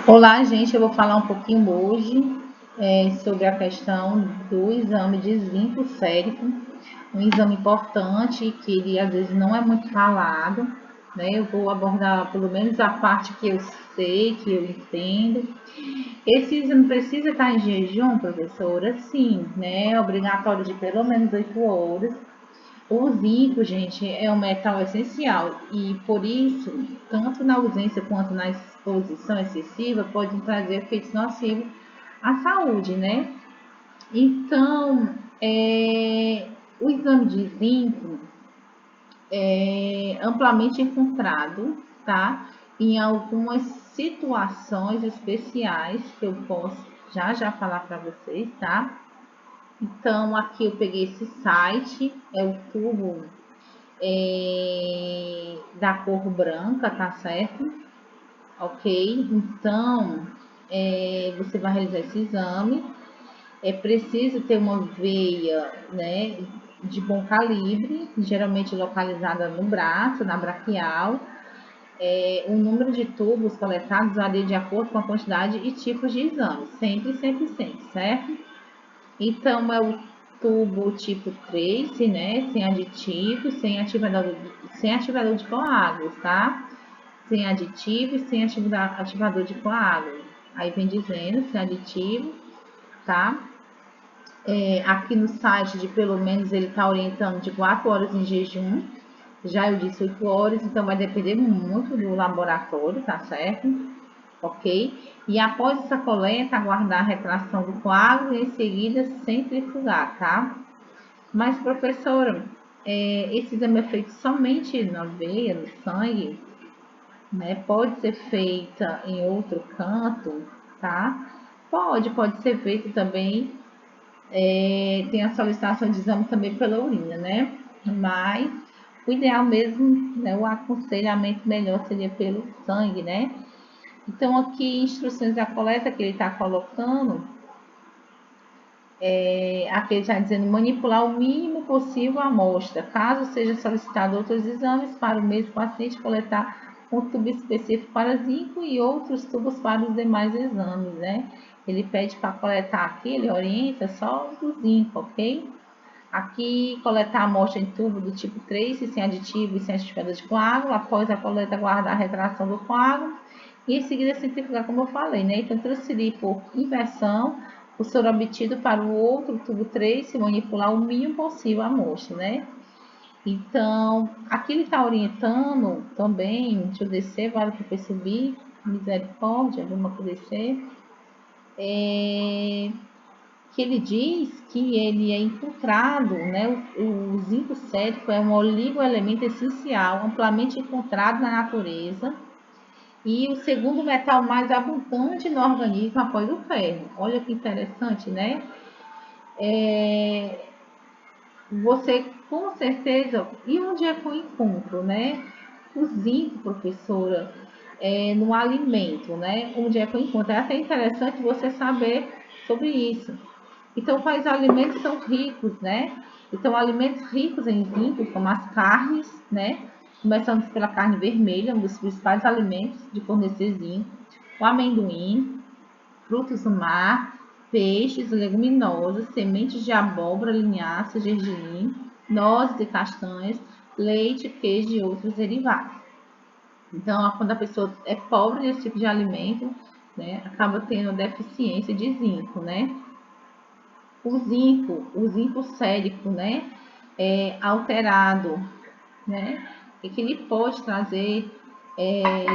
Olá, gente. Eu vou falar um pouquinho hoje sobre a questão do exame de zinco sérico, um exame importante que ele às vezes não é muito falado, né? Eu vou abordar pelo menos a parte que eu sei, que eu entendo. Esse exame precisa estar em jejum, professora? Sim, né? É obrigatório de pelo menos 8 horas. O zinco, gente, é um metal essencial e, por isso, tanto na ausência quanto na exposição excessiva, pode trazer efeitos nocivos à saúde, né? Então, o exame de zinco é amplamente encontrado, tá? Em algumas situações especiais que eu posso já falar para vocês, tá? Então, aqui eu peguei esse site, é o tubo da cor branca, tá certo? Ok? Então, você vai realizar esse exame. É preciso ter uma veia, né, de bom calibre, geralmente localizada no braço, na braquial. O número de tubos coletados varia de acordo com a quantidade e tipos de exame. Sempre, sempre, sempre, certo? Então, é o tubo tipo 3, né? Sem aditivo, sem ativador de coágulos, tá? Sem aditivo e sem ativador de coágulos. Aí vem dizendo sem aditivo, tá? Aqui no site de pelo menos ele tá orientando de 4 horas em jejum. Já eu disse 8 horas, então vai depender muito do laboratório, tá certo? Ok? E após essa coleta, aguardar a retração do coágulo e em seguida centrifugar, tá? Mas, professora, esse exame é feito somente na veia, no sangue, né? Pode ser feita em outro canto, tá? Pode ser feito também. Tem a solicitação de exame também pela urina, né? Mas o ideal mesmo, né? O aconselhamento melhor seria pelo sangue, né? Então, aqui, instruções da coleta que ele está colocando, aqui ele está dizendo manipular o mínimo possível a amostra, caso seja solicitado outros exames para o mesmo paciente, coletar um tubo específico para zinco e outros tubos para os demais exames, né? Ele pede para coletar aqui, ele orienta só do zinco, ok? Aqui, coletar a amostra em tubo do tipo 3, sem aditivo e sem aditivador de coágulo. Após a coleta, guardar a retração do coágulo. E em seguida, centrifugar, como eu falei, né? Então, transferir por inversão o soro obtido para o outro tubo 3, se manipular o mínimo possível a amostra, né? Então, aqui ele está orientando também, deixa eu descer, vale para eu subir, misericórdia, vamos para descer. Que ele diz que ele é encontrado, né? O zinco sérico é um oligoelemento essencial, amplamente encontrado na natureza e o segundo metal mais abundante no organismo após o ferro. Olha que interessante, né? Você com certeza, e onde é que eu encontro, né? O zinco, professora, no alimento, né? Onde é que eu encontro? É até interessante você saber sobre isso. Então, quais alimentos são ricos, né? Então, alimentos ricos em zinco, como as carnes, né? Começando pela carne vermelha, um dos principais alimentos de fornecer zinco, o amendoim, frutos do mar, peixes, leguminosas, sementes de abóbora, linhaça, gergelim, nozes e castanhas, leite, queijo e outros derivados. Então, quando a pessoa é pobre nesse tipo de alimento, né, acaba tendo deficiência de zinco, né? O zinco sérico, né, alterado, né, e que ele pode trazer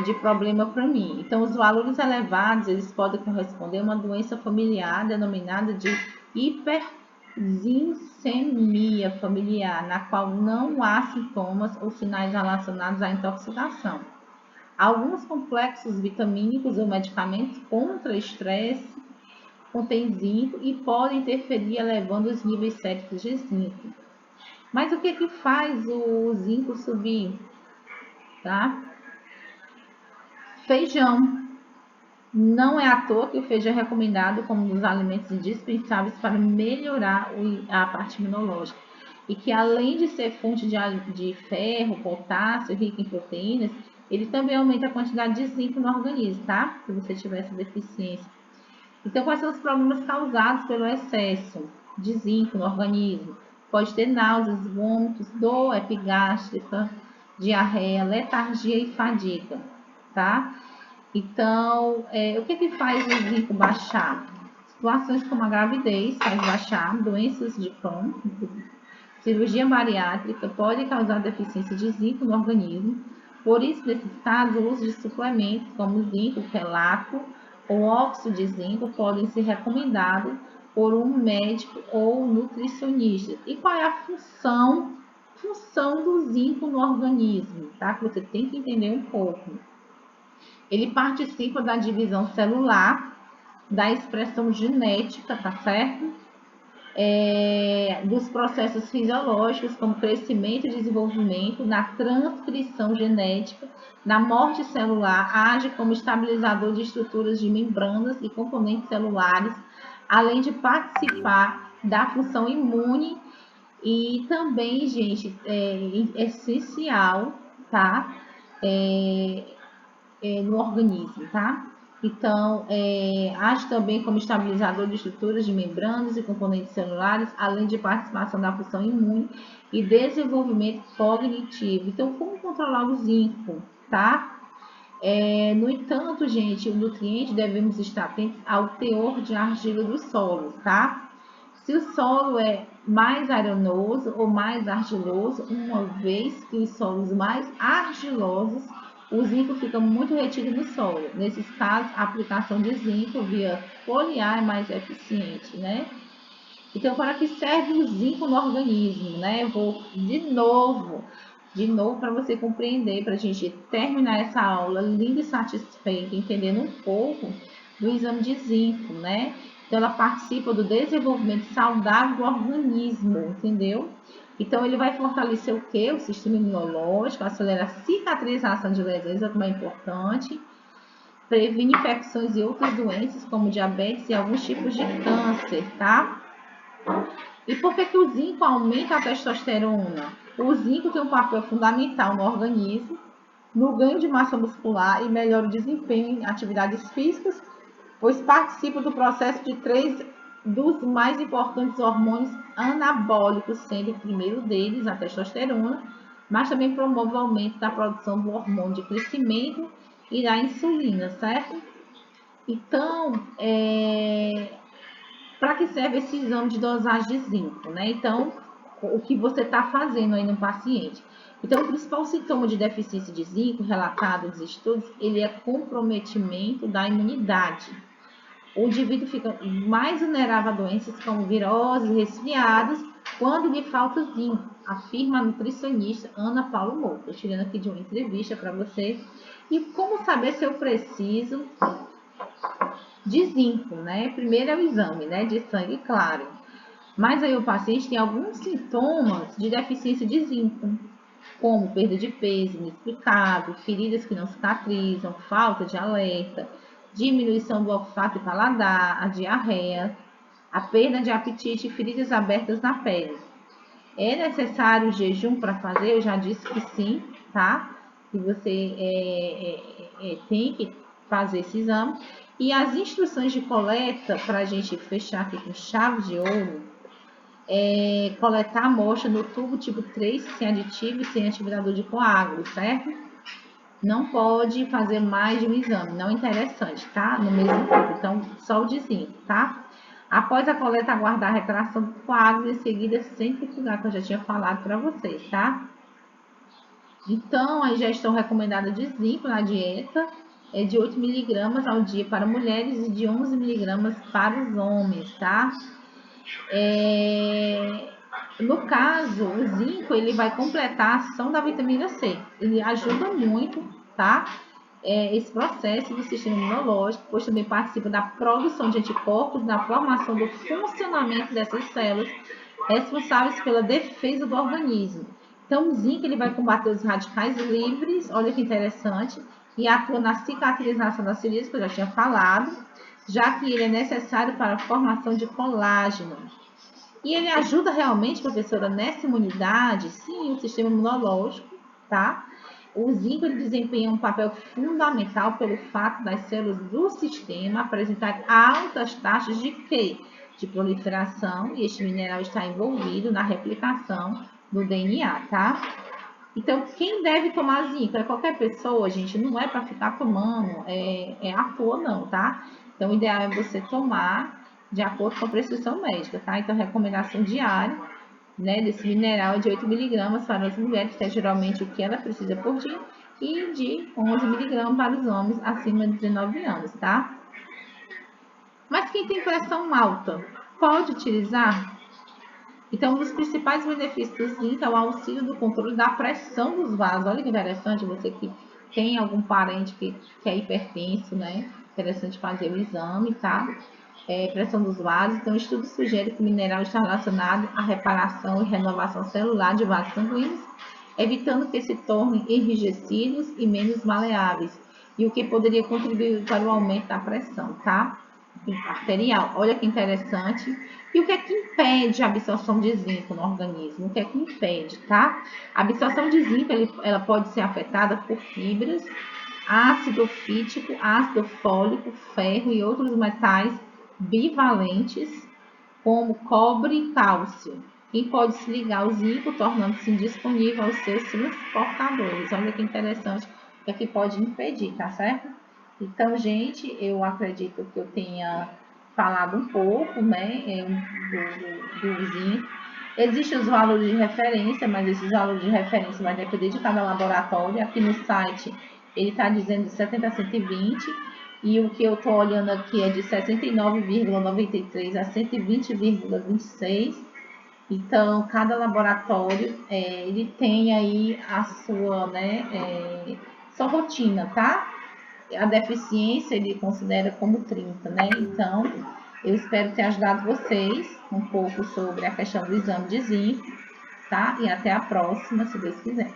de problema para mim. Então, os valores elevados, eles podem corresponder a uma doença familiar denominada de hiperzinsemia familiar, na qual não há sintomas ou sinais relacionados à intoxicação. Alguns complexos vitamínicos ou medicamentos contra estresse contém zinco e pode interferir elevando os níveis séricos de zinco. Mas o que faz o zinco subir? Tá? Feijão. Não é à toa que o feijão é recomendado como um dos alimentos indispensáveis para melhorar a parte imunológica. E que além de ser fonte de ferro, potássio, rico em proteínas, ele também aumenta a quantidade de zinco no organismo, tá? Se você tiver essa deficiência. Então, quais são os problemas causados pelo excesso de zinco no organismo? Pode ter náuseas, vômitos, dor epigástrica, diarreia, letargia e fadiga, tá? Então, o que faz o zinco baixar? Situações como a gravidez faz baixar, doenças de Crohn, cirurgia bariátrica pode causar deficiência de zinco no organismo. Por isso, nesses casos, o uso de suplementos como zinco, quelato ou óxido de zinco podem ser recomendados por um médico ou nutricionista. E qual é a função do zinco no organismo, tá? Que você tem que entender um pouco. Ele participa da divisão celular, da expressão genética, tá certo? Dos processos fisiológicos, como crescimento e desenvolvimento, na transcrição genética, na morte celular, age como estabilizador de estruturas de membranas e componentes celulares, além de participar da função imune e também, gente, é essencial, tá? No organismo, tá? Então, age também como estabilizador de estruturas de membranas e componentes celulares, além de participação da função imune e desenvolvimento cognitivo. Então, como controlar o zinco, tá? No entanto, gente, o nutriente devemos estar atentos ao teor de argila do solo, tá? Se o solo é mais arenoso ou mais argiloso, uma vez que os solos mais argilosos, o zinco fica muito retido no solo. Nesses casos, a aplicação de zinco via foliar é mais eficiente, né? Então, para que serve o zinco no organismo, né? Eu vou de novo para você compreender, para a gente terminar essa aula linda e satisfeita, entendendo um pouco do exame de zinco, né? Então, ela participa do desenvolvimento saudável do organismo, entendeu? Então, ele vai fortalecer o quê? O sistema imunológico, acelera a cicatrização de lesões, é o mais importante, previne infecções e outras doenças, como diabetes e alguns tipos de câncer, tá? E por que o zinco aumenta a testosterona? O zinco tem um papel fundamental no organismo, no ganho de massa muscular e melhora o desempenho em atividades físicas, pois participa do processo de 3 dos mais importantes hormônios anabólicos, sendo o primeiro deles a testosterona, mas também promove o aumento da produção do hormônio de crescimento e da insulina, certo? Então, para que serve esse exame de dosagem de zinco, né? Então, o que você está fazendo aí no paciente? Então, o principal sintoma de deficiência de zinco relatado nos estudos, ele é comprometimento da imunidade. O indivíduo fica mais vulnerável a doenças como viroses, resfriados, quando lhe falta zinco, afirma a nutricionista Ana Paula Moura. Estou tirando aqui de uma entrevista para você. E como saber se eu preciso de zinco, né? Primeiro é o exame, né, de sangue, claro. Mas aí o paciente tem alguns sintomas de deficiência de zinco, como perda de peso inexplicável, feridas que não cicatrizam, falta de alerta, diminuição do olfato e paladar, a diarreia, a perda de apetite e feridas abertas na pele. É necessário jejum para fazer? Eu já disse que sim, tá? Que você tem que fazer esse exame. E as instruções de coleta, para a gente fechar aqui com chave de ouro, coletar a amostra no tubo tipo 3, sem aditivo e sem atividade de coágulo, certo? Não pode fazer mais de um exame, não é interessante, tá? No mesmo tubo, então só o de zinco, tá? Após a coleta, aguardar a retração do coágulo e em seguida centrifugar, que eu já tinha falado para vocês, tá? Então, a ingestão recomendada de zinco na dieta é de 8 miligramas ao dia para mulheres e de 11 miligramas para os homens, tá? No caso, o zinco, ele vai completar a ação da vitamina C. Ele ajuda muito, tá? Esse processo do sistema imunológico, pois também participa da produção de anticorpos, na formação do funcionamento dessas células responsáveis pela defesa do organismo. Então, o zinco ele vai combater os radicais livres, olha que interessante, e atua na cicatrização das feridas, que eu já tinha falado, já que ele é necessário para a formação de colágeno. E ele ajuda realmente, professora, nessa imunidade, sim, o sistema imunológico, tá? O zinco ele desempenha um papel fundamental pelo fato das células do sistema apresentarem altas taxas de quê? De proliferação, e este mineral está envolvido na replicação do DNA, tá? Então, quem deve tomar zinco? É qualquer pessoa, gente, não é para ficar tomando à toa não, tá? Então, o ideal é você tomar de acordo com a prescrição médica, tá? Então, recomendação diária, né, desse mineral é de 8 miligramas para as mulheres, que é geralmente o que ela precisa por dia, e de 11 miligramas para os homens acima de 19 anos, tá? Mas quem tem pressão alta, pode utilizar? Então, um dos principais benefícios do zinco é o auxílio do controle da pressão dos vasos. Olha que interessante, você que tem algum parente que é hipertenso, né? Interessante fazer o exame, tá? Pressão dos vasos. Então, o estudo sugere que o mineral está relacionado à reparação e renovação celular de vasos sanguíneos, evitando que se tornem enrijecidos e menos maleáveis, e o que poderia contribuir para o aumento da pressão, tá? Arterial. Olha que interessante. E o que é que impede a absorção de zinco no organismo? O que é que impede, tá? A absorção de zinco ela pode ser afetada por fibras, ácido fítico, ácido fólico, ferro e outros metais bivalentes, como cobre e cálcio. E pode se ligar ao zinco, tornando-se indisponível aos seus transportadores. Olha que interessante, o que é que pode impedir, tá certo? Então, gente, eu acredito que eu tenha falado um pouco, né, do zinco. Existem os valores de referência, mas esses valores de referência vai depender de cada laboratório. Aqui no site, ele está dizendo de 70 a 120, e o que eu estou olhando aqui é de 69,93 a 120,26. Então, cada laboratório, ele tem aí a sua, né, sua rotina, tá? A deficiência ele considera como 30, né? Então, eu espero ter ajudado vocês um pouco sobre a questão do exame de zinco, tá? E até a próxima, se Deus quiser.